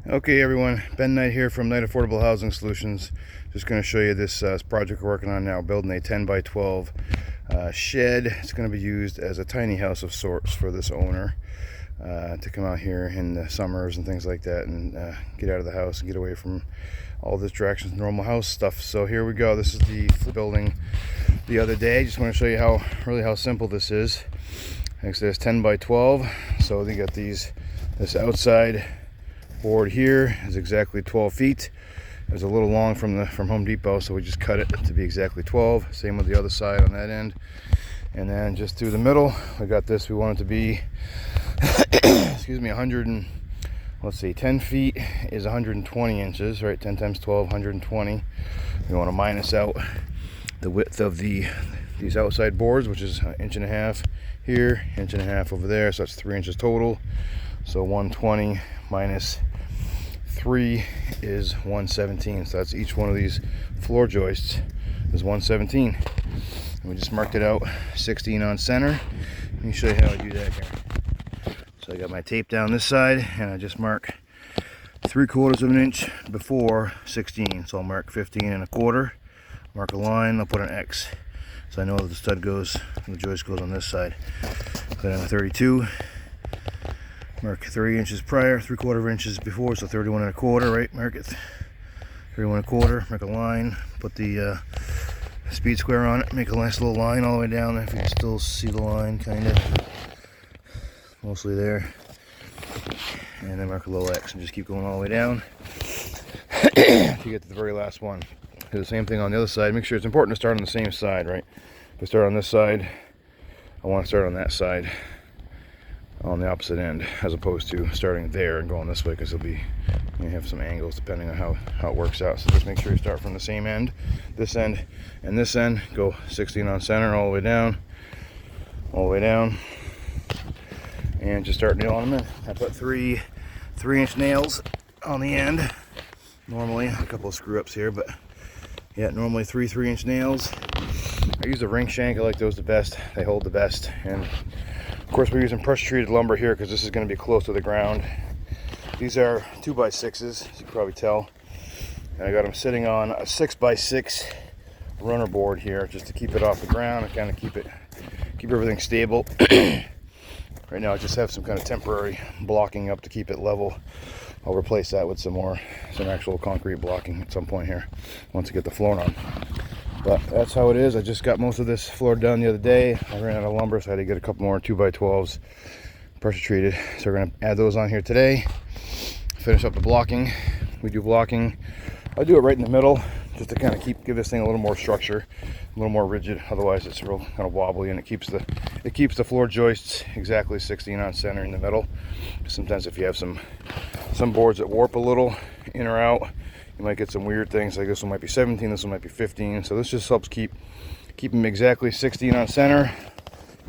Okay everyone, Ben Knight here from Knight Affordable Housing Solutions. Just going to show you this project we're working on now, building a 10 by 12 shed. It's going to be used as a tiny house of sorts for this owner to come out here in the summers and things like that and get out of the house and get away from all the distractions, normal house stuff. So here we go. This is the building the other day. Just want to show you how simple this is. Like I said, it's 10 by 12. So they got this outside board here is exactly 12 feet. It was a little long from Home Depot, so we just cut it to be exactly 12. Same with the other side on that end. And then just through the middle, we got this. We want it to be, excuse me, 10 feet is 120 inches, right? 10 times 12, 120. We want to minus out the width of these outside boards, which is an inch and a half here, inch and a half over there. So that's 3 inches total. So 120 minus 3 is 117. So that's each one of these floor joists is 117. And we just marked it out 16 on center. Let me show you how I do that here. So I got my tape down this side and I just mark 3/4 of an inch before 16. So I'll mark 15 and a quarter. Mark a line, I'll put an X. So I know that the stud goes, the joist goes on this side. Then I'm 32. Mark 3 inches prior, 3/4 inches before, so 31 and a quarter, right? Mark it 31 and a quarter, make a line, put the speed square on it, make a nice little line all the way down, if you can still see the line, kind of, mostly there. And then mark a little X and just keep going all the way down to get to the very last one. Do the same thing on the other side. Make sure it's important to start on the same side, right? If I start on this side, I want to start on that side, on the opposite end, as opposed to starting there and going this way, because you have some angles depending on how it works out. So just make sure you start from the same end, this end and this end. Go 16 on center all the way down, and just start nailing them in. I put three 3-inch nails on the end. Normally a couple of screw ups here, but yeah, normally 3-inch nails. I use a ring shank. I like those the best. They hold the best. And of course, we're using pressure treated lumber here because this is going to be close to the ground. These are 2x6s, as you can probably tell. And I got them sitting on a 6x6 runner board here just to keep it off the ground and kind of keep everything stable. Right now I just have some kind of temporary blocking up to keep it level. I'll replace that with some actual concrete blocking at some point here once I get the floor on. But that's how it is. I just got most of this floor done the other day. I ran out of lumber, so I had to get a couple more 2x12s pressure treated. So we're going to add those on here today. Finish up the blocking. We do blocking. I do it right in the middle just to kind of give this thing a little more structure, a little more rigid. Otherwise it's real kind of wobbly, and it keeps the floor joists exactly 16 on center in the middle. Sometimes if you have some boards that warp a little in or out, you might get some weird things. Like this one might be 17, this one might be 15. So this just helps keep them exactly 16 on center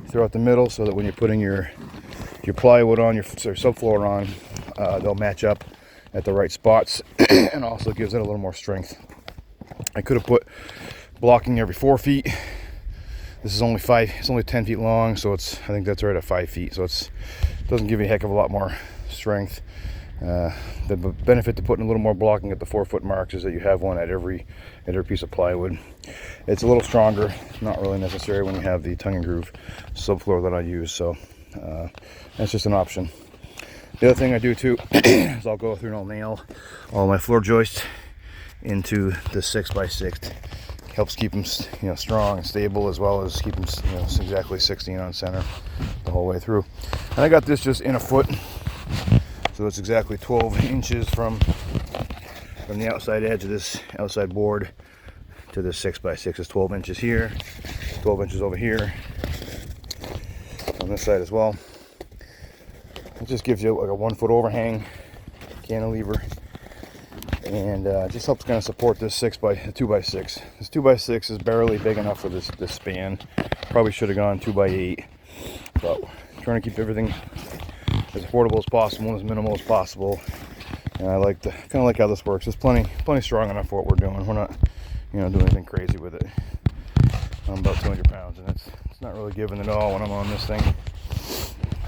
throughout the middle, so that when you're putting your plywood on, your subfloor on, they'll match up at the right spots, and also gives it a little more strength. I could have put blocking every 4 feet. This is only 5. It's only 10 feet long, so I think that's right at 5 feet. So it doesn't give you a heck of a lot more strength. The benefit to putting a little more blocking at the 4-foot marks is that you have one at every piece of plywood. It's a little stronger, not really necessary when you have the tongue and groove subfloor that I use, so that's just an option. The other thing I do too is I'll go through and I'll nail all my floor joists into the 6x6. Helps keep them strong and stable, as well as keep them exactly 16 on center the whole way through. And I got this just in a foot. So it's exactly 12 inches from the outside edge of this outside board to this 6x6. It's 12 inches here, 12 inches over here, on this side as well. It just gives you like a 1 foot overhang, cantilever, and just helps kind of support this 2x6. This 2x6 is barely big enough for this span. Probably should have gone 2x8, but trying to keep everything as affordable as possible and as minimal as possible. And I kind of like how this works. It's plenty strong enough for what we're doing. We're not doing anything crazy with it. I'm about 200 pounds, and it's not really giving at all when I'm on this thing.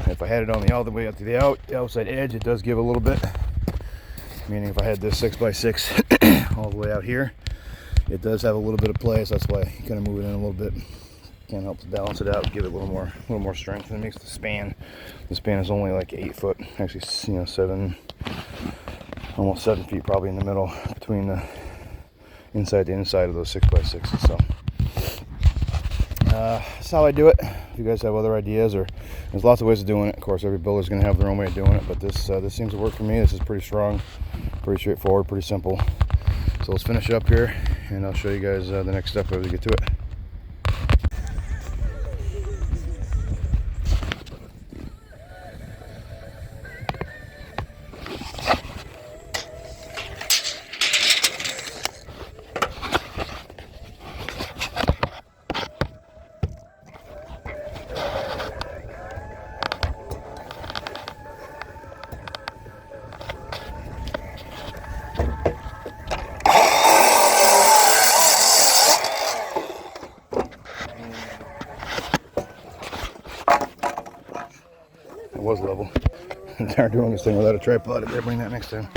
If I had it on all the way up to the outside edge, it does give a little bit. Meaning if I had this 6x6 all the way out here, it does have a little bit of play, so that's why I kind of move it in a little bit. Can't help to balance it out, give it a little more strength. And it makes the span is only like 8 foot, actually, you know, 7, almost 7 feet probably in the middle between the inside to inside of those 6x6s. So that's how I do it. If you guys have other ideas, or there's lots of ways of doing it. Of course, every builder's going to have their own way of doing it, but this seems to work for me. This is pretty strong, pretty straightforward, pretty simple. So let's finish up here, and I'll show you guys the next step as we get to it. It was level. I'm tired of doing this thing without a tripod. I better bring that next time.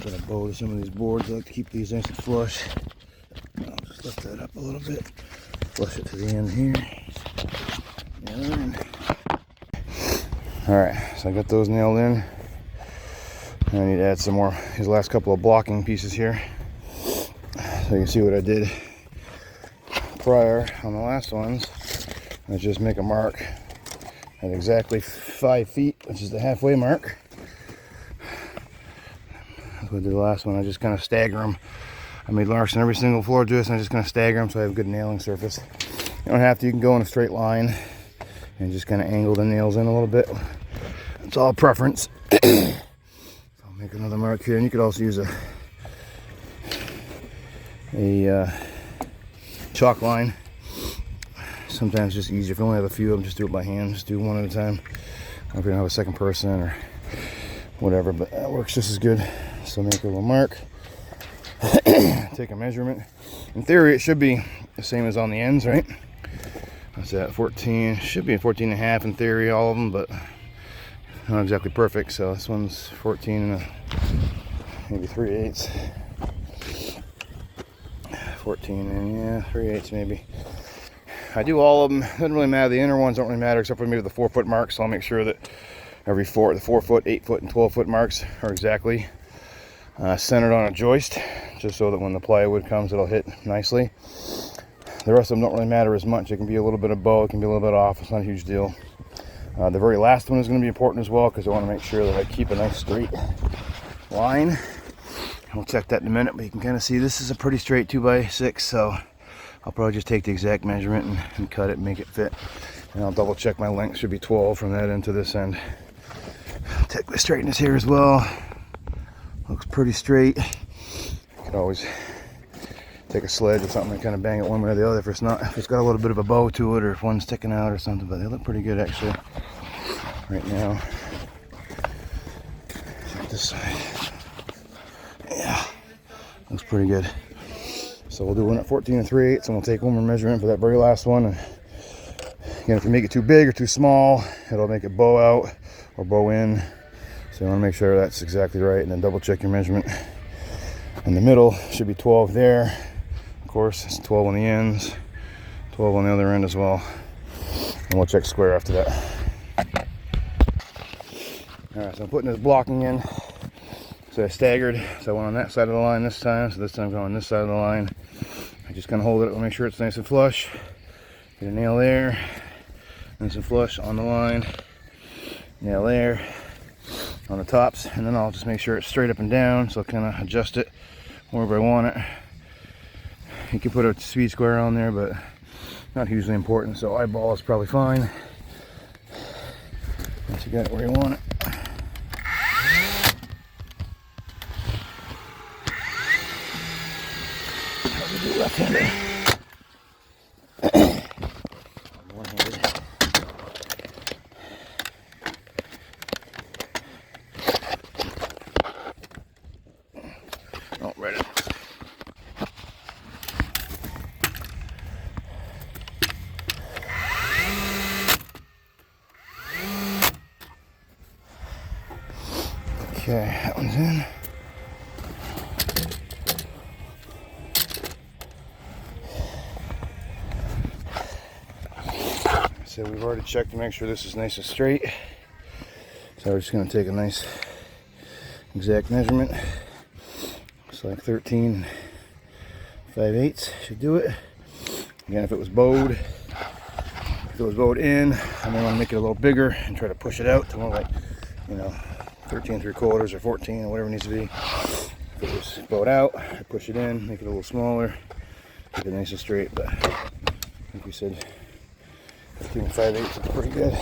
Put a bow to some of these boards. I like to keep these nice and flush. I'll just lift that up a little bit. Flush it to the end here. Alright, so I got those nailed in. I need to add some more, these last couple of blocking pieces here. So you can see what I did prior on the last ones. Let's just make a mark at exactly 5 feet, which is the halfway mark. That's what I did the last one. I just kind of stagger them. I made marks on every single floor joist, and I just kind of stagger them so I have a good nailing surface. You don't have to, you can go in a straight line and just kind of angle the nails in a little bit. It's all preference. So I'll make another mark here, and you could also use a chalk line. Sometimes it's just easier. If you only have a few of them, just do it by hand. Just do one at a time. Or if you don't have a second person or whatever, but that works just as good. So make a little mark. Take a measurement. In theory, it should be the same as on the ends, right? That's at 14. Should be 14 and a half in theory, all of them, but not exactly perfect. So this one's 14 and maybe 3/8. 14 and yeah, 3/8 maybe. I do all of them. Doesn't really matter. The inner ones don't really matter except for maybe the 4 foot marks. So I'll make sure that the 4 foot, 8 foot, and 12 foot marks are exactly centered on a joist, just so that when the plywood comes, it'll hit nicely. The rest of them don't really matter as much. It can be a little bit of bow, it can be a little bit off. It's not a huge deal. The very last one is going to be important as well, because I want to make sure that I keep a nice straight line. We'll check that in a minute, but you can kind of see this is a pretty straight 2x6, so I'll probably just take the exact measurement and cut it and make it fit. And I'll double check my length should be 12 from that end to this end. Check the straightness here as well. Looks pretty straight. You could always take a sledge or something and kind of bang it one way or the other if it's not, if it's got a little bit of a bow to it, or if one's sticking out or something. But they look pretty good actually right now. Check this side. Yeah, looks pretty good. So we'll do one at 14 and 3/8, and we'll take one more measurement for that very last one, and Again, if you make it too big or too small, it'll make it bow out or bow in. So you want to make sure that's exactly right, and then double check your measurement. In the middle should be 12 there. Of course, it's 12 on the ends, 12 on the other end as well. And we'll check square after that. All right, so I'm putting this blocking in. So I staggered. So I went on that side of the line this time. So this time I'm going on this side of the line. I just kind of hold it, make sure it's nice and flush. Get a nail there, nice and flush on the line. Nail there on the tops, and then I'll just make sure it's straight up and down. So I'll kind of adjust it wherever I want it. You can put a speed square on there, but not hugely important. So eyeball is probably fine. Once you got it where you want it. I'll do left-handed. One-handed. Oh, right up. Okay, that one's in. So we've already checked to make sure this is nice and straight. So we're just going to take a nice exact measurement. It's like 13 5/8 should do it. Again, if it was bowed in, I may want to make it a little bigger and try to push it out to more like, 13 3/4 or 14 or whatever it needs to be. If it was bowed out, I push it in, make it a little smaller, keep it nice and straight. But like we said, 13 5/8 is pretty good.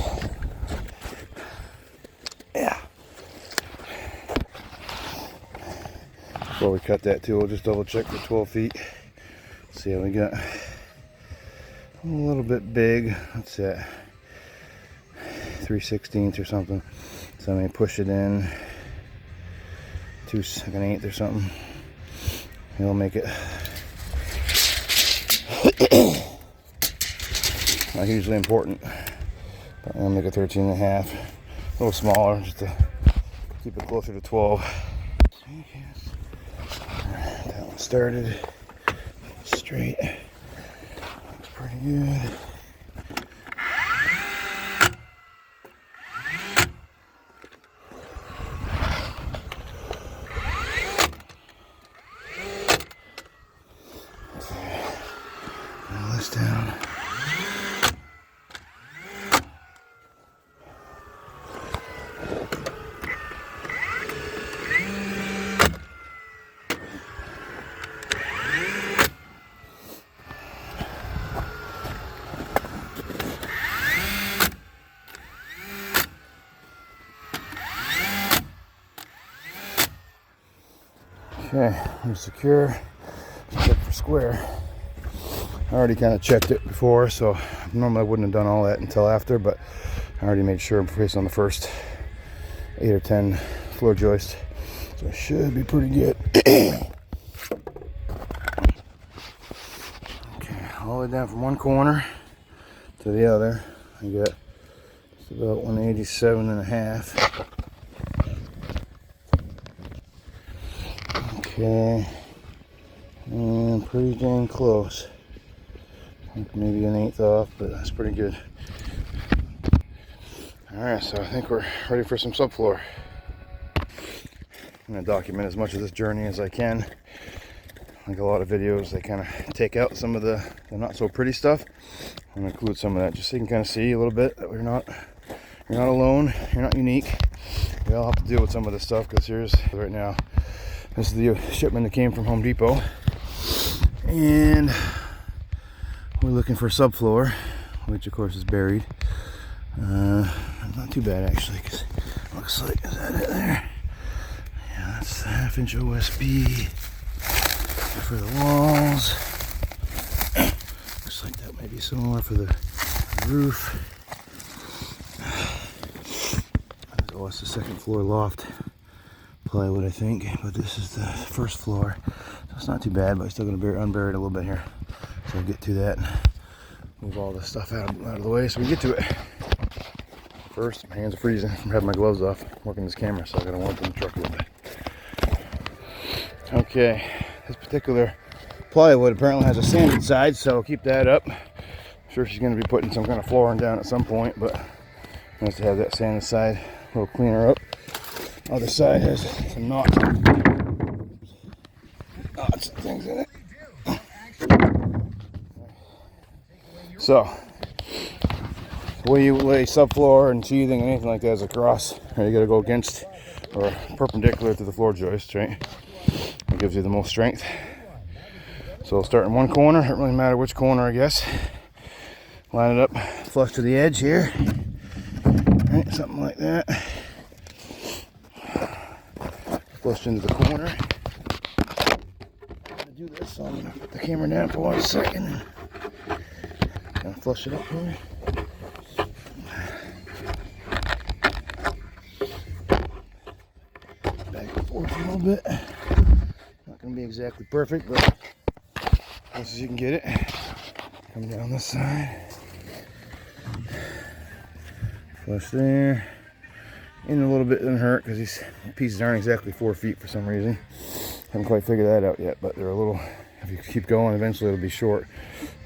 Yeah. Before we cut that too, we'll just double check for 12 feet. See how we got. A little bit big. What's that? 3/16 or something. So I may push it in like an 1/8 or something. It'll make it not hugely important, but I'll make it 13 1/2, a little smaller just to keep it closer to 12. That one started straight. Looks pretty good. Nail this down. Okay, I'm secure. Check for square. I already kind of checked it before, so normally I wouldn't have done all that until after, but I already made sure I'm based on the first 8 or 10 floor joist, so it should be pretty good. Okay, all the way down from one corner to the other, I got just about 187 1/2. Okay, and pretty dang close. Maybe an 1/8 off, but that's pretty good. Alright, so I think we're ready for some subfloor. I'm going to document as much of this journey as I can. Like a lot of videos, they kind of take out some of the not so pretty stuff. I'm going to include some of that just so you can kind of see a little bit that you're not alone, you're not unique. We all have to deal with some of this stuff, because here's right now. This is the shipment that came from Home Depot, and we're looking for subfloor, which of course is buried. Not too bad actually, because it looks like, is that it there? Yeah, that's the 1/2 OSB for the walls. Looks like that might be similar for the roof. Oh, it's the second floor loft plywood, I think, but this is the first floor, so it's not too bad, but I'm still going to unbury it a little bit here, so I'll get to that. move all this stuff out of the way so we get to it. First, my hands are freezing from having my gloves off, working this camera, so I gotta warm up in the truck a little bit. Okay, this particular plywood apparently has a sanded side, so keep that up. I'm sure she's gonna be putting some kind of flooring down at some point, but nice to have that sanded side a little cleaner up. Other side has some knots and things in it. So, the way you lay subfloor and sheathing and anything like that is across. You got to go against or perpendicular to the floor joist, right? It gives you the most strength. So we'll start in one corner. It doesn't really matter which corner, I guess. Line it up flush to the edge here. Right, something like that. Flush into the corner. I'm gonna do this, so I'm gonna put the camera down for 1 second. Gonna flush it up here. Back and forth a little bit. Not gonna be exactly perfect, but as close as you can get it. Come down this side. Flush there. In a little bit doesn't hurt because these pieces aren't exactly 4 feet for some reason. Haven't quite figured that out yet, but they're a little, if you keep going, eventually it'll be short.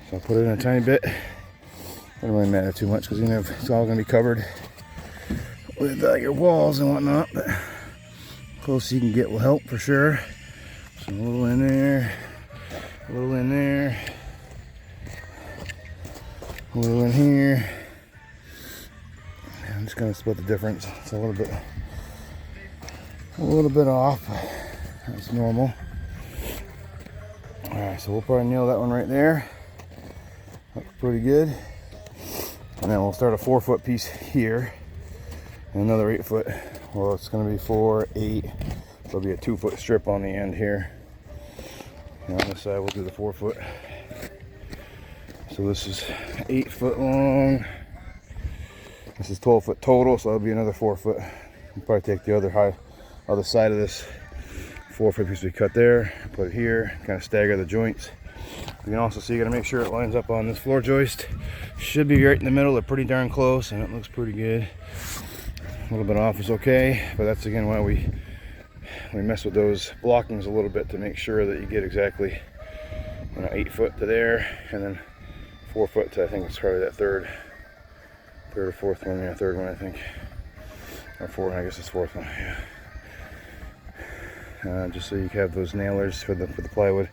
So I'll put it in a tiny bit. Doesn't really matter too much because you know it's all going to be covered with your walls and whatnot, but close you can get will help for sure. So a little in there, a little in there, a little in here. I'm just going to split the difference. It's a little bit off. That's normal. All right, so we'll probably nail that one right there. Looks pretty good. And then we'll start a 4-foot piece here, and another 8-foot. Well, it's going to be 4, 8. There'll be a 2-foot strip on the end here. And on this side, we'll do the 4-foot. So this is 8 foot long. This is 12 foot total, so that'll be another 4 foot. We'll probably take the other side of this 4-foot piece we cut there, put it here, kind of stagger the joints. You can also see, you gotta make sure it lines up on this floor joist. Should be right in the middle. They're pretty darn close, and it looks pretty good. A little bit off is okay, but that's again why we mess with those blockings a little bit to make sure that you get exactly 8 foot to there, and then 4 foot to, I think it's probably that third or fourth one, yeah, third one I think, or fourth, I guess it's fourth one, yeah. Just so you can have those nailers for the plywood.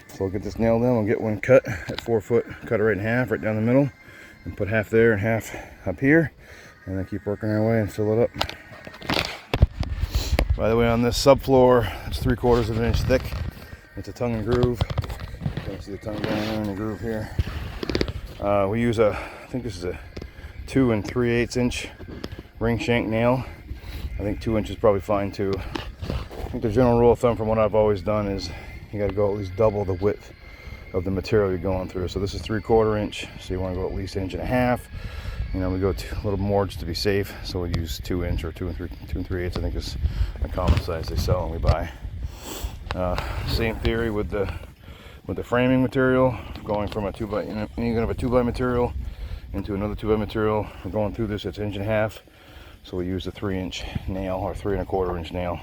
So we'll get this nailed in. We'll get one cut at 4 foot, cut it right in half, right down the middle, and put half there and half up here, and then keep working our way and fill it up. By the way, on this subfloor, it's 3/4 of an inch thick. It's a tongue and groove. You can see the tongue down there in the groove here. We use I think this is a 2 3/8 inch ring shank nail. I think 2 inches is probably fine too. I think the general rule of thumb from what I've always done is you got to go at least double the width of the material you're going through. So this is 3/4 inch, so you want to go at least 1.5 inches. You know, we go a little more just to be safe, so we use 2 inch or 2 3/8. I think is a common size they sell and we buy. Same theory with the framing material, going from a 2x, you know, you're gonna have a 2x material into another 2x material. We're going through this, it's 1.5 inches, so we use a 3-inch nail or 3 1/4 inch nail.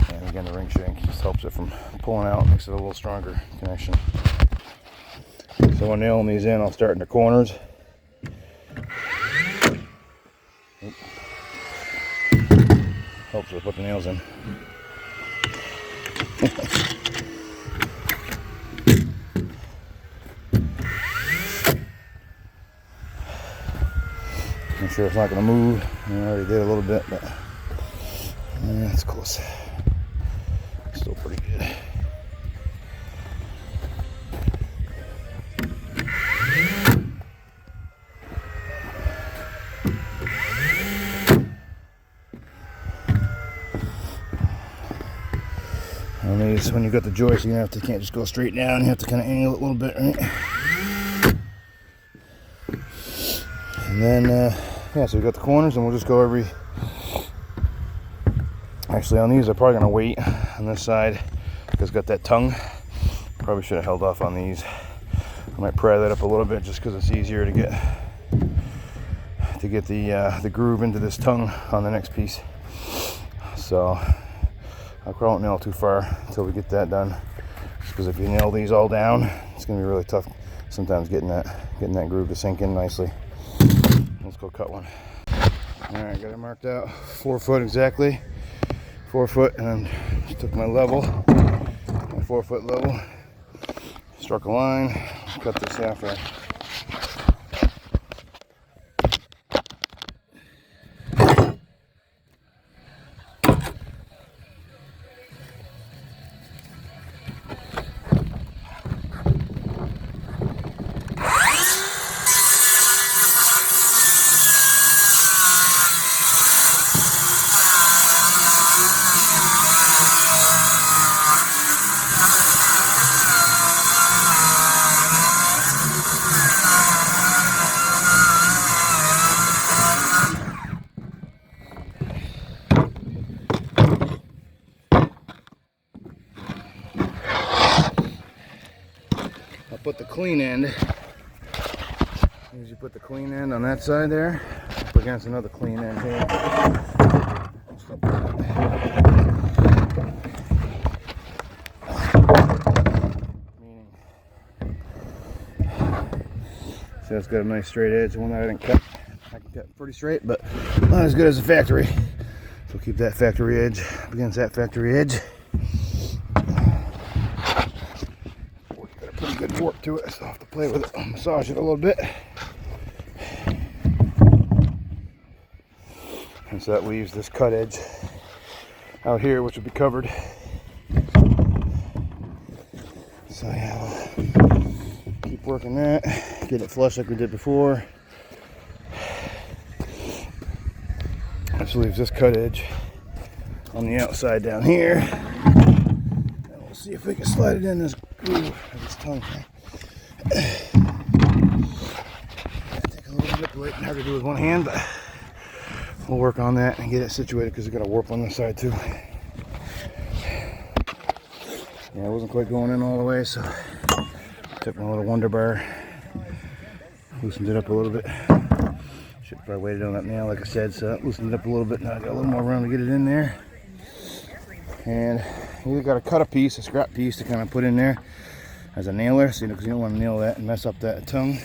And again, the ring shank just helps it from pulling out, makes it a little stronger connection. So when nailing these in, I'll start in the corners. Helps with put the nails in. I'm sure it's not going to move. I already did a little bit, but yeah, it's close. Still pretty good. On these, when you got the joist, you can't just go straight down. You have to kind of angle it a little bit, right? And then, yeah, so we got the corners, and we'll just go every. Actually, on these, I'm probably gonna wait on this side because it's got that tongue. Probably should have held off on these. I might pry that up a little bit just because it's easier to get the groove into this tongue on the next piece. So I won't nail too far until we get that done, because if you nail these all down, it's going to be really tough sometimes getting that groove to sink in nicely. Let's go cut one. All right, got it marked out 4 foot exactly, 4 foot, and then just took my level, my 4 foot level, struck a line, cut this half right. Put the clean end, usually put the clean end on that side there, up against another clean end here. Meaning, so it's got a nice straight edge, one that I didn't cut. I can cut pretty straight, but not as good as the factory. So keep that factory edge up against that factory edge. Good fork to it, so I'll have to play with it, massage it a little bit. And so that leaves this cut edge out here, which will be covered. So yeah, keep working that, get it flush like we did before. This leaves this cut edge on the outside down here. And we'll see if we can slide it in this groove of this tongue. Take a little manipulating, hard to do with one hand, but we'll work on that and get it situated because we got a warp on this side too. Yeah, I wasn't quite going in all the way, so took my little Wonder Bar, loosened it up a little bit. Should probably waited on that nail, like I said, so that loosened it up a little bit. Now I got a little more room to get it in there. And you got to cut a piece, a scrap piece, to kind of put in there as a nailer, so because you don't want to nail that and mess up that tongue.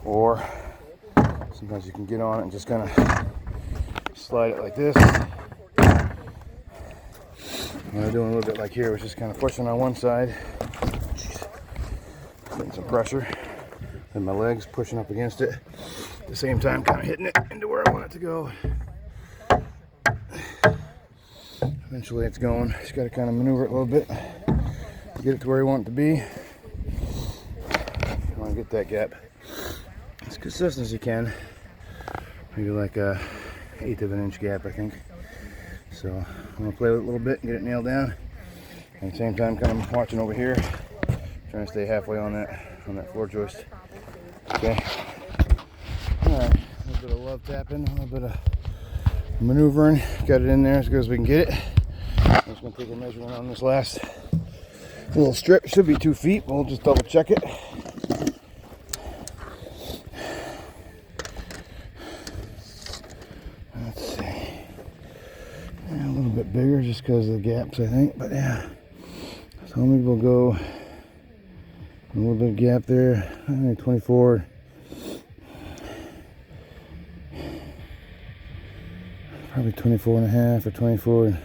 Or sometimes you can get on it and just kind of slide it like this. What I'm doing a little bit like here was just kind of pushing on one side, getting some pressure, and my legs pushing up against it at the same time, kind of hitting it into where I want it to go. Eventually it's going. Just got to kind of maneuver it a little bit to get it to where you want it to be. You want to get that gap as consistent as you can. Maybe like a 1/8 of an inch gap, I think. So I'm going to play with it a little bit and get it nailed down. At the same time, kind of watching over here, trying to stay halfway on that floor joist. Okay. All right. A little bit of love tapping, a little bit of maneuvering. Got it in there as good as we can get it. I'm just going to take a measurement on this last little strip. It should be 2 feet. We'll just double check it. Let's see. Yeah, a little bit bigger just because of the gaps, I think. But yeah. So maybe we'll go a little bit of gap there. I think 24. Probably 24.5 or 24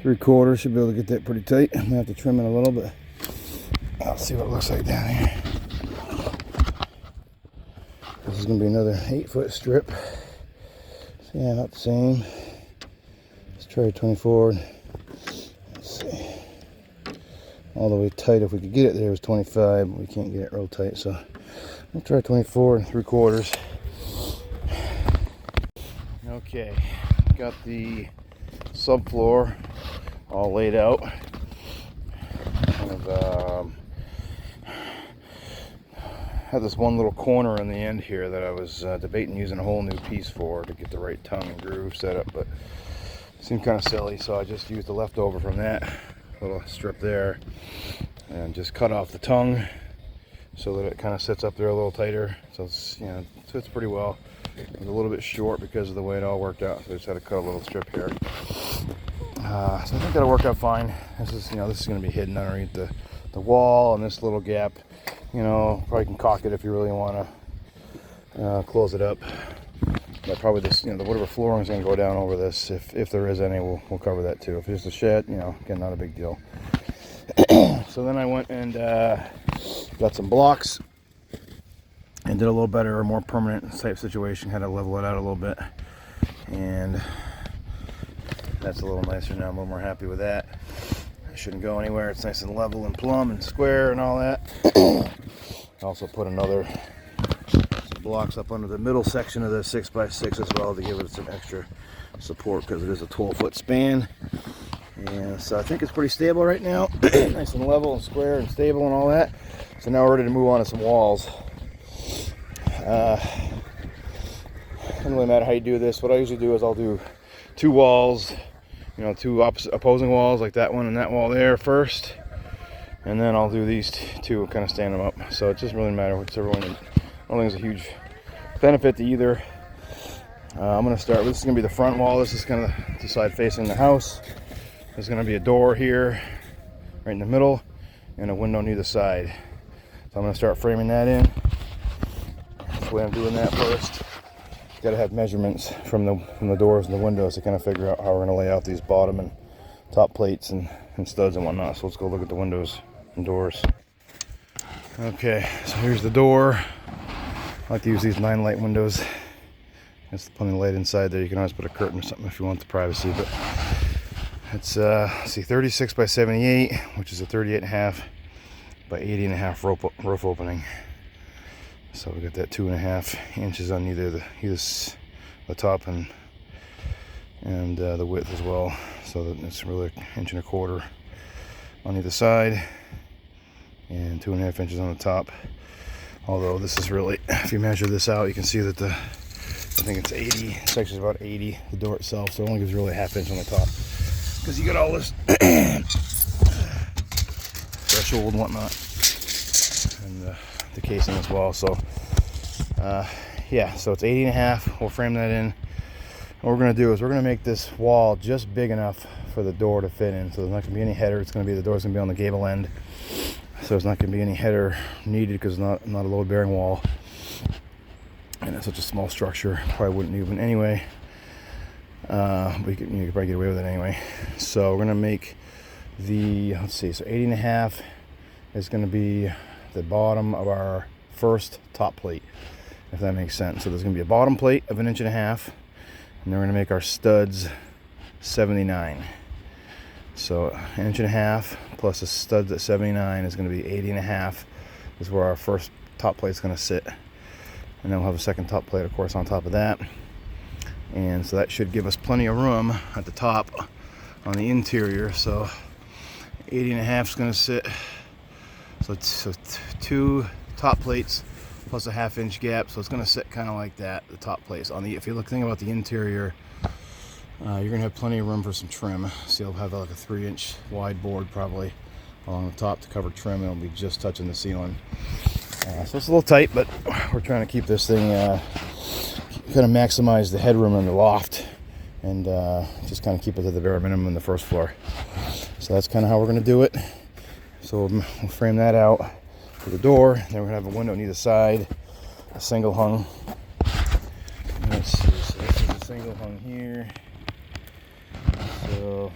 3/4. Should be able to get that pretty tight. I'm gonna have to trim it a little bit. I'll see what it looks like down here. This is gonna be another 8-foot strip. So yeah, not the same. Let's try 24. Let's see. All the way tight. If we could get it there, it was 25, but we can't get it real tight. So we'll try 24 3/4. Okay, got the subfloor all laid out. Kind of had this one little corner in the end here that I was debating using a whole new piece for to get the right tongue and groove set up, but it seemed kind of silly, so I just used the leftover from that little strip there, and just cut off the tongue so that it kind of sits up there a little tighter. So it's, you know, it fits pretty well. It was a little bit short because of the way it all worked out, so I just had to cut a little strip here. So I think that'll work out fine. This is, you know, this is going to be hidden underneath the wall, and this little gap, you know, probably can caulk it if you really want to close it up. But probably this, you know, the whatever flooring is going to go down over this. If there is any, we'll cover that too. If it's a shed, you know, again, not a big deal. So then I went and got some blocks and did a little better, more permanent type situation. Had to level it out a little bit, and that's a little nicer now. I'm a little more happy with that. It shouldn't go anywhere. It's nice and level and plumb and square and all that. I also put some blocks up under the middle section of the 6x6 as well to give it some extra support, because it is a 12-foot span. And so I think it's pretty stable right now. Nice and level and square and stable and all that. So now we're ready to move on to some walls. Doesn't really matter how you do this. What I usually do is I'll do 2 walls, you know, 2 opposing walls like that one and that wall there first, and then I'll do these 2 and kind of stand them up. So it doesn't really matter whichever one. I don't think there's a huge benefit to either. I'm going to start. This is going to be the front wall. This is kind of the side facing the house. There's going to be a door here, right in the middle, and a window on either side. So I'm going to start framing that in. That's the way I'm doing that first. Got to have measurements from the doors and the windows to kind of figure out how we're going to lay out these bottom and top plates and studs and whatnot. So let's go look at the windows and doors. Okay, so here's the door. I like to use these 9-light windows. There's plenty of light inside there. You can always put a curtain or something if you want the privacy, but it's let's see, 36 by 78, which is a 38.5 by 80.5 roof opening. So we got that 2.5 inches on either the top and the width as well. So that it's really 1.25 inches on either side, and 2.5 inches on the top. Although this is really, if you measure this out, you can see that I think it's 80. It's actually about 80, the door itself. So it only gives really a 1/2 inch on the top, because you got all this threshold and whatnot, and the casing as well. So yeah, so it's 80.5. We'll frame that in. What we're going to do is we're going to make this wall just big enough for the door to fit in. So there's not going to be any header. It's going to be, the door's going to be on the gable end. So there's not going to be any header needed, because it's not a load bearing wall. And it's such a small structure, probably wouldn't even anyway. But you could probably get away with it anyway. So we're going to make the, let's see, so 80.5 is going to be the bottom of our first top plate, if that makes sense. So there's going to be a bottom plate of 1.5 inches, and then we're going to make our studs 79. So 1.5 inches plus the studs at 79 is going to be 80.5, is where our first top plate is going to sit. And then we'll have a second top plate, of course, on top of that. And so that should give us plenty of room at the top on the interior. So 80.5 is going to sit. So 2 top plates plus a 1/2 inch gap. So it's going to sit kind of like that, the top plates. If you think about the interior, you're going to have plenty of room for some trim. So you'll have like a 3-inch wide board probably along the top to cover trim. It'll be just touching the ceiling. So it's a little tight, but we're trying to keep this thing, kind of maximize the headroom in the loft, and just kind of keep it to the bare minimum in the first floor. So that's kind of how we're going to do it. So we'll frame that out for the door. Then we're going to have a window on either side, a single hung. Let's see, so this is a single hung here. So,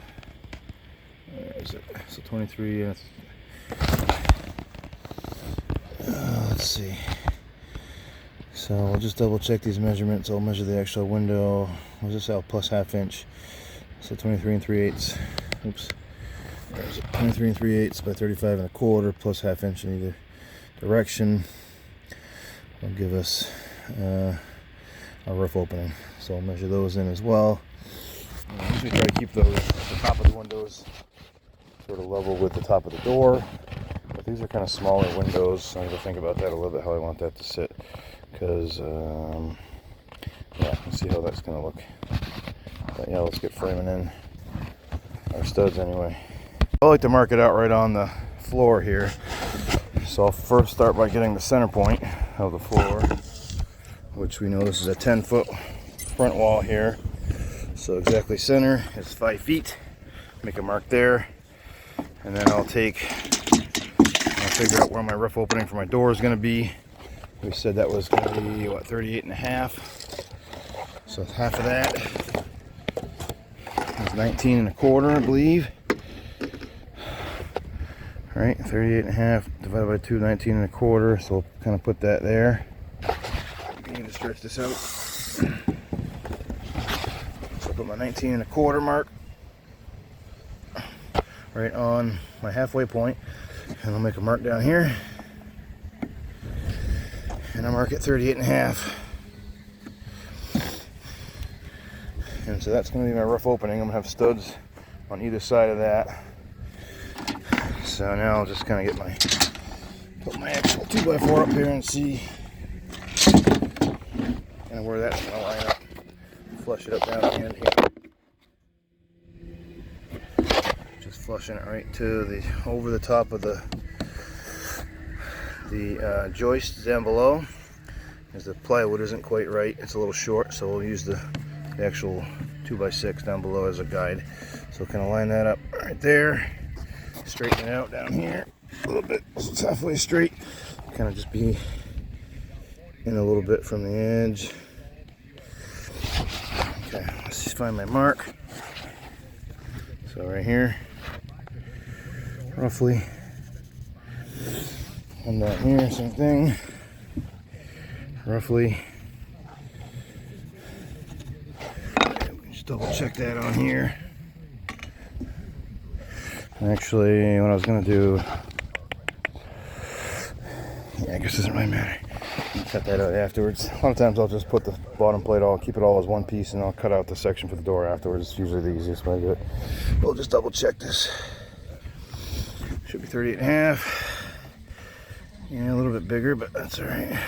where is it? So 23, let's see. So I'll just double check these measurements. I'll measure the actual window. Was this out plus 1/2 inch? So 23 3/8. Oops. There's 23 3/8 by 35 1/4 plus 1/2 inch in either direction. Will give us a roof opening. So I'll measure those in as well. I usually try to keep those at the top of the windows sort of level with the top of the door. But these are kind of smaller windows, so I have to think about that a little bit, how I want that to sit. Because, yeah, let's see how that's going to look. But yeah, let's get framing in our studs anyway. I like to mark it out right on the floor here. So I'll first start by getting the center point of the floor, which we know this is a 10-foot front wall here. So exactly center is 5 feet. Make a mark there, and then I'll figure out where my rough opening for my door is going to be. We said that was going to be, what, 38.5. So half of that is 19.25, I believe. All right, 38.5 divided by 2, 19.25. So we'll kind of put that there. I need to stretch this out. So I'll put my 19.25 mark right on my halfway point, and I'll make a mark down here, and I'll mark it 38.5. And so that's going to be my rough opening. I'm going to have studs on either side of that. So now I'll just kind of put my actual 2x4 up here and see kind of where that's going to line up. Flush it up down the end here. Just flushing it right to over the top of the joist down below, because the plywood isn't quite right. It's a little short, so we'll use the actual 2x6 down below as a guide. So kind of line that up right there, straighten it out down here a little bit so it's halfway straight. Kind of just be in a little bit from the edge. Okay, let's just find my mark. So right here, roughly. And down here, same thing. Roughly. Just double check that on here. Actually, what I was gonna do, yeah, I guess it doesn't really matter. I'll cut that out afterwards. A lot of times I'll just put the bottom plate keep it all as one piece, and I'll cut out the section for the door afterwards. It's usually the easiest way to do it. We'll just double check this. Should be 38.5. Yeah, a little bit bigger, but that's all right.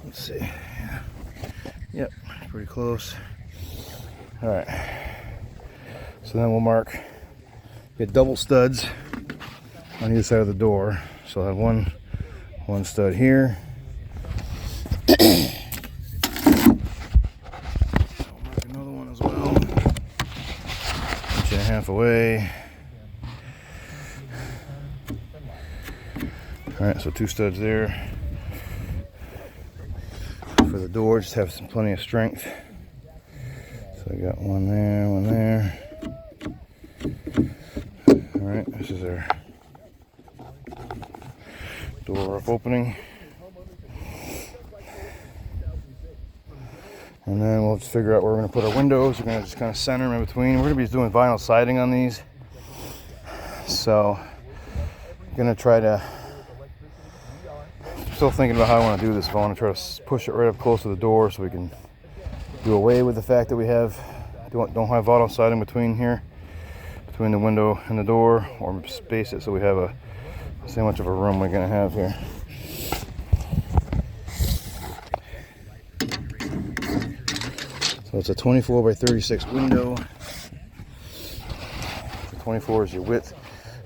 Let's see. Yeah. Yep, pretty close. All right. So then we'll get double studs on either side of the door. So I'll have one stud here. I'll mark another one as well. 1.5 away. Alright, so 2 studs there for the door, just have plenty of strength. So I got one there. Alright, this is our door rough opening. And then we'll just figure out where we're going to put our windows. We're going to just kind of center them in between. We're going to be doing vinyl siding on these. So I'm going to try to, still thinking about how I want to do this. If I want to try to push it right up close to the door so we can do away with the fact that we don't have vinyl siding between the window and the door, or space it so we have so much of a room we're going to have here. So it's a 24 by 36 window. The 24 is your width.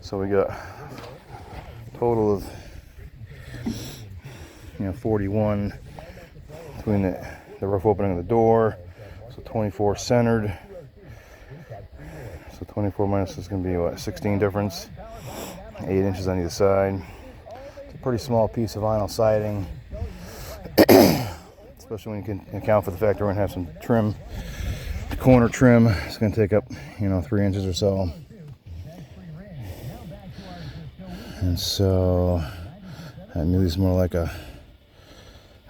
So we got a total of 41 between the rough opening of the door. So 24 centered. So 24 minus is going to be what, 16 difference. 8 inches on either side. It's a pretty small piece of vinyl siding. Especially when you can account for the fact that we're going to have some trim, corner trim. It's going to take up, 3 inches or so. And so I knew this more like if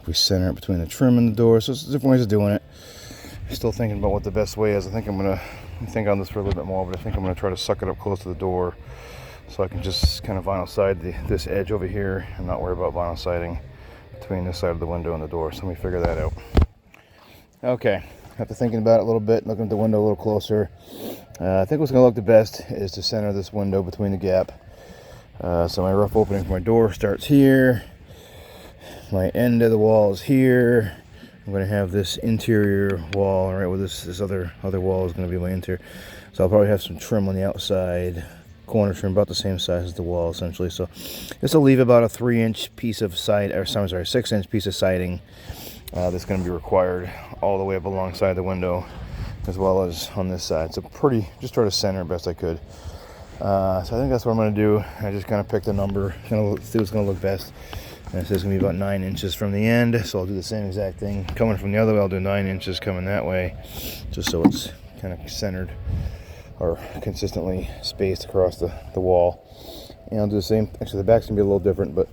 we center it between the trim and the door. So there's different ways of doing it. Still thinking about what the best way is. I think I'm going to think on this for a little bit more, but I think I'm going to try to suck it up close to the door so I can just kind of vinyl side this edge over here and not worry about vinyl siding between this side of the window and the door. So let me figure that out. Okay, after thinking about it a little bit, looking at the window a little closer, I think what's going to look the best is to center this window between the gap. So my rough opening for my door starts here. My end of the wall is here. I'm going to have this interior wall, right, where this other wall is going to be my interior. So I'll probably have some trim on the outside corner trim about the same size as the wall essentially. So this will leave about a 3-inch piece of side, or sorry, 6-inch piece of siding that's going to be required all the way up alongside the window, as well as on this side. So just try to center best I could. So I think that's what I'm going to do. I just kind of picked a number, see what's going to look best. And it says it's going to be about 9 inches from the end, so I'll do the same exact thing. Coming from the other way, I'll do 9 inches coming that way, just so it's kind of centered or consistently spaced across the wall. And I'll do the same. Actually, the back's going to be a little different, but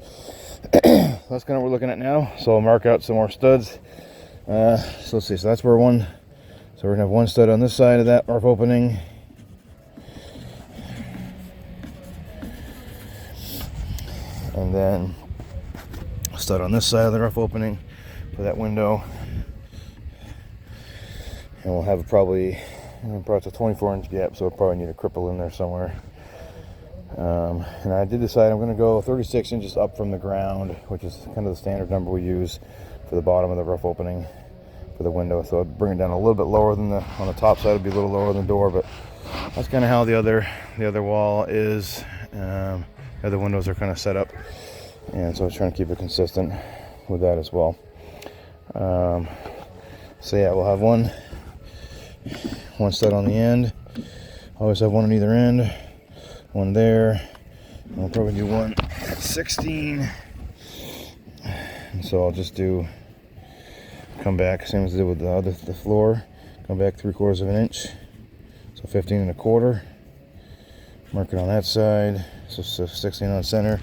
that's kind of what we're looking at now. So I'll mark out some more studs. So let's see. So that's where one. So we're going to have one stud on this side of that roof opening. And then a stud on this side of the roof opening for that window. And we'll have probably it's a 24-inch gap, so we'll probably need a cripple in there somewhere. And I did decide I'm going to go 36 inches up from the ground, which is kind of the standard number we use for the bottom of the roof opening for the window. So I'd bring it down a little bit lower than on the top side. It'd be a little lower than the door, but that's kind of how the other wall is. The other windows are kind of set up, and so I was trying to keep it consistent with that as well. So yeah, we'll have one stud on the end. Always have one on either end. One there. And we'll probably do one at 16. And so I'll just come back, same as I did with the floor. Come back 3/4 of an inch. So 15 1/4. Mark it on that side. So 16 on center.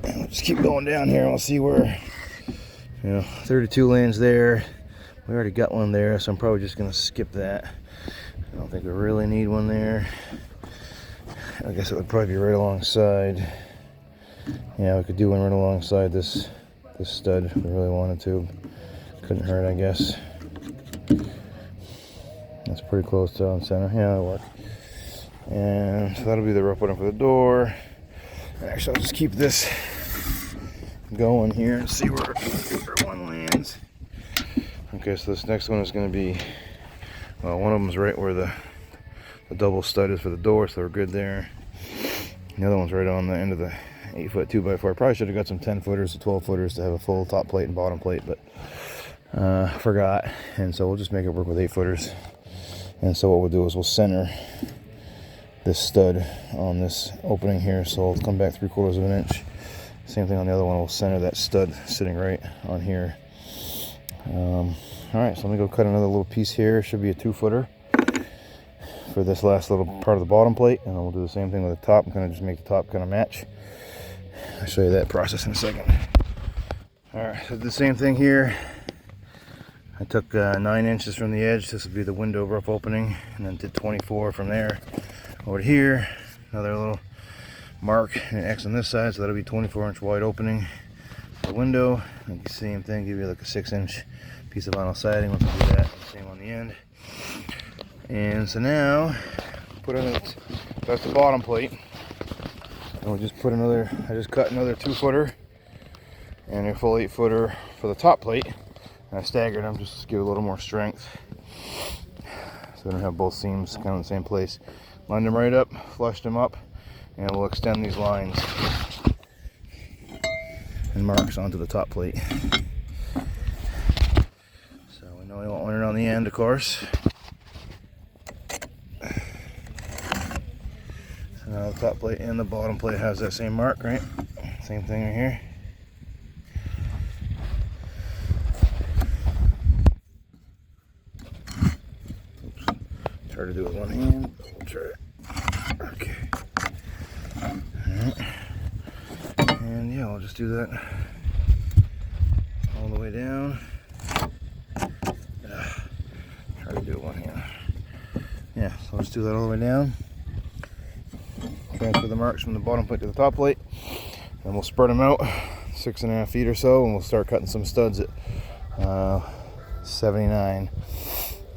And we'll just keep going down here and we'll see where, 32 lands there. We already got one there, so I'm probably just going to skip that. I don't think we really need one there. I guess it would probably be right alongside. Yeah, we could do one right alongside this stud if we really wanted to. Couldn't hurt, I guess. That's pretty close to on center. Yeah, that'll work. And so that'll be the roof opening for the door. And actually, I'll just keep this going here and see where one lands. Okay, so this next one is going to be, well, one of them is right where the double stud is for the door, so we're good there. The other one's right on the end of the 8-foot 2x4. Probably should have got some 10-footers to 12-footers to have a full top plate and bottom plate, but forgot. And so we'll just make it work with 8-footers. And so what we'll do is we'll center this stud on this opening here. So I'll come back 3/4 of an inch. Same thing on the other one. We'll center that stud sitting right on here. Alright, so let me go cut another little piece here. It should be a 2-footer for this last little part of the bottom plate, and we'll do the same thing with the top. I'm going to just make the top kind of match. I'll show you that process in a second. Alright, so the same thing here. I took 9 inches from the edge. This would be the window roof opening, and then did 24 from there over to here. Another little mark and an X on this side, so that'll be 24-inch wide opening for the window. And the same thing, give you like a 6-inch piece of vinyl siding. Once we do that, same on the end. And so now, that's the bottom plate. And we'll just put I just cut another 2-footer and a full 8-footer for the top plate. And I staggered them just to give it a little more strength. So I don't have both seams kind of in the same place. Lined them right up, flushed them up, and we'll extend these lines and marks onto the top plate. So we know we want one on the end, of course. So now the top plate and the bottom plate has that same mark, right? Same thing right here. Try to do it with one hand. We'll try it. Okay. Alright. And yeah, I'll just do that all the way down. Try to do it one hand. Yeah, so let's do that all the way down. Transfer the marks from the bottom plate to the top plate. And we'll spread them out 6.5 feet or so, and we'll start cutting some studs at 79.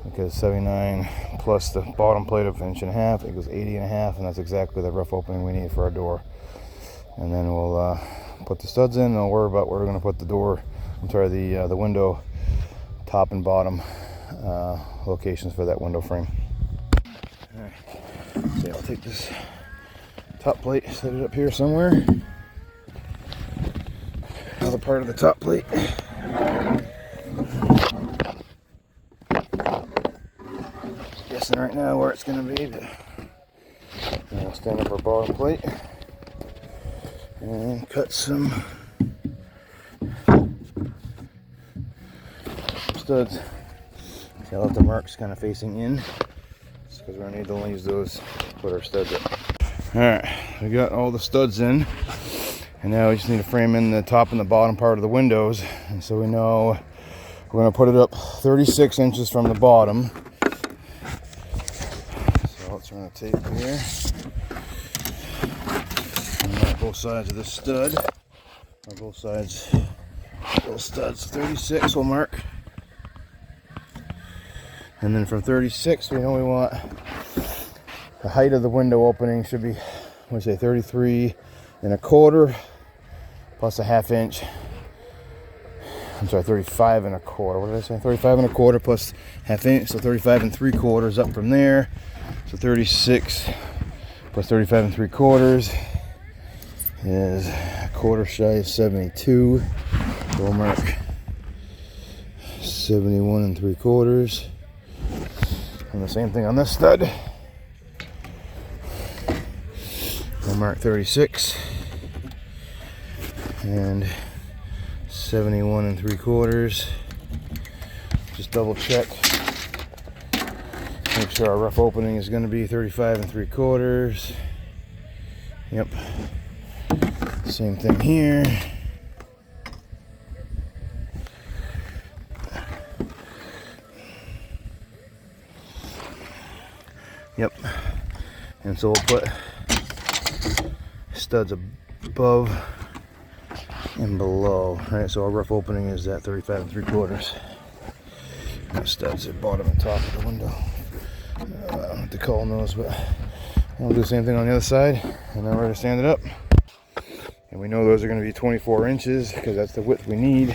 Because 79 plus the bottom plate of 1.5 inches equals 80.5, and that's exactly the rough opening we need for our door. And then we'll put the studs in, and I'll worry about where we're going to put the door. The window top and bottom locations for that window frame. All right, so I'll take this top plate, set it up here somewhere. Another part of the top plate. Guessing right now where it's going to be, but I'll stand up our bottom plate and cut some studs. See, I left the marks kind of facing in, just because we're going to need to only use those to put our studs up. Alright, we got all the studs in, and now we just need to frame in the top and the bottom part of the windows. And so we know we're going to put it up 36 inches from the bottom. So let's run a tape here. And mark both sides of this stud, or both sides, both studs. 36 we'll mark. And then from 36, we know we want the height of the window opening should be, what do you say, 33 1/4 plus a 1/2 inch. I'm sorry, 35 1/4. What did I say? 35 1/4 plus 1/2 inch, so 35 3/4 up from there. So 36 plus 35 3/4 is 1/4 shy of 72. So we'll mark 71 3/4. And the same thing on this stud. We'll mark 36 and 71 3/4. Just double check. Make sure our rough opening is going to be 35 3/4. Yep. Same thing here. Yep. And so we'll put studs above and below. Right, so our rough opening is at 35 3/4. And studs at bottom and top of the window. I don't know what to call those, but we'll do the same thing on the other side. And then we're going to stand it up. And we know those are going to be 24 inches because that's the width we need.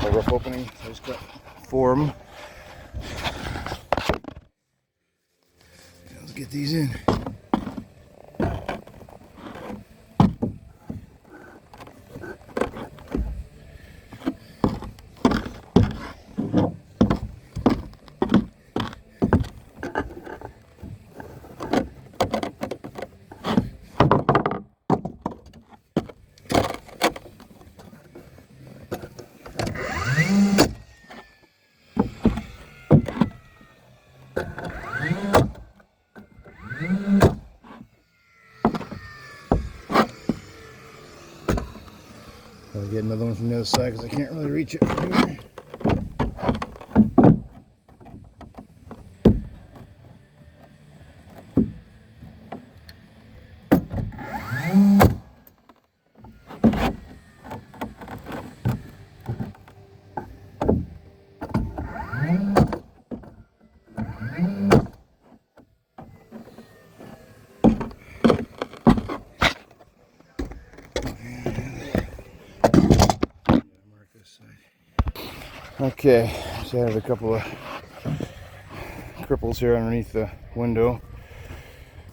Our rough opening. So just got 4 of them. Let's get these in. I'll get another one from the other side because I can't really reach it from here. Okay, just added a couple of cripples here underneath the window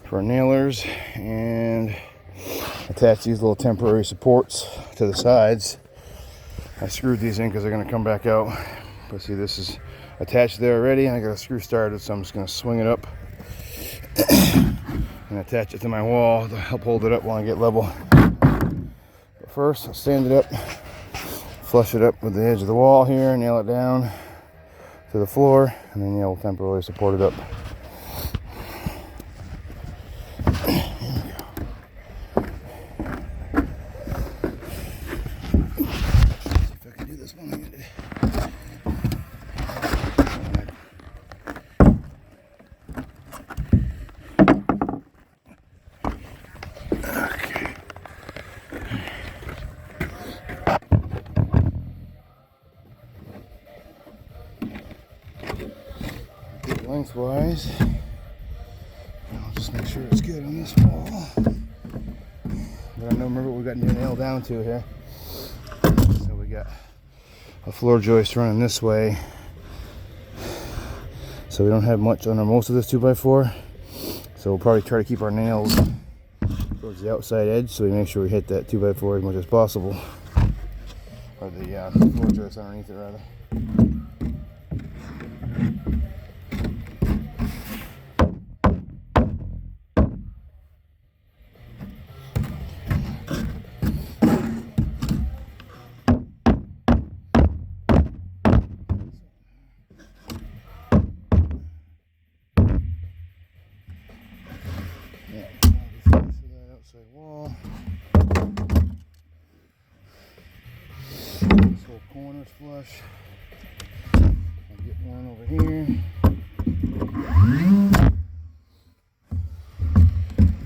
for nailers and attach these little temporary supports to the sides. I screwed these in because they're going to come back out. But see, this is attached there already, and I got a screw started, so I'm just going to swing it up and attach it to my wall to help hold it up while I get level. But first, I'll stand it up. Flush it up with the edge of the wall here, nail it down to the floor, and then we'll temporarily support it up. Here we go. See if I can do this one-handed. Lengthwise, I'll just make sure it's good on this wall. But I know, remember what we got to nail down to here. So we got a floor joist running this way, so we don't have much under most of this 2x4. So we'll probably try to keep our nails towards towards the outside edge, so we make sure we hit that 2x4 as much as possible. Or the floor joist underneath it, rather. Wall. This whole corner's flush. I'll get one over here.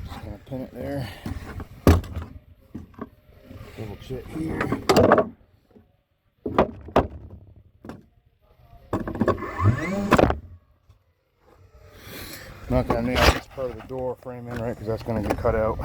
Just gonna pin it there. Double check here. Not gonna nail this part of the door frame in, right? Because that's gonna get cut out.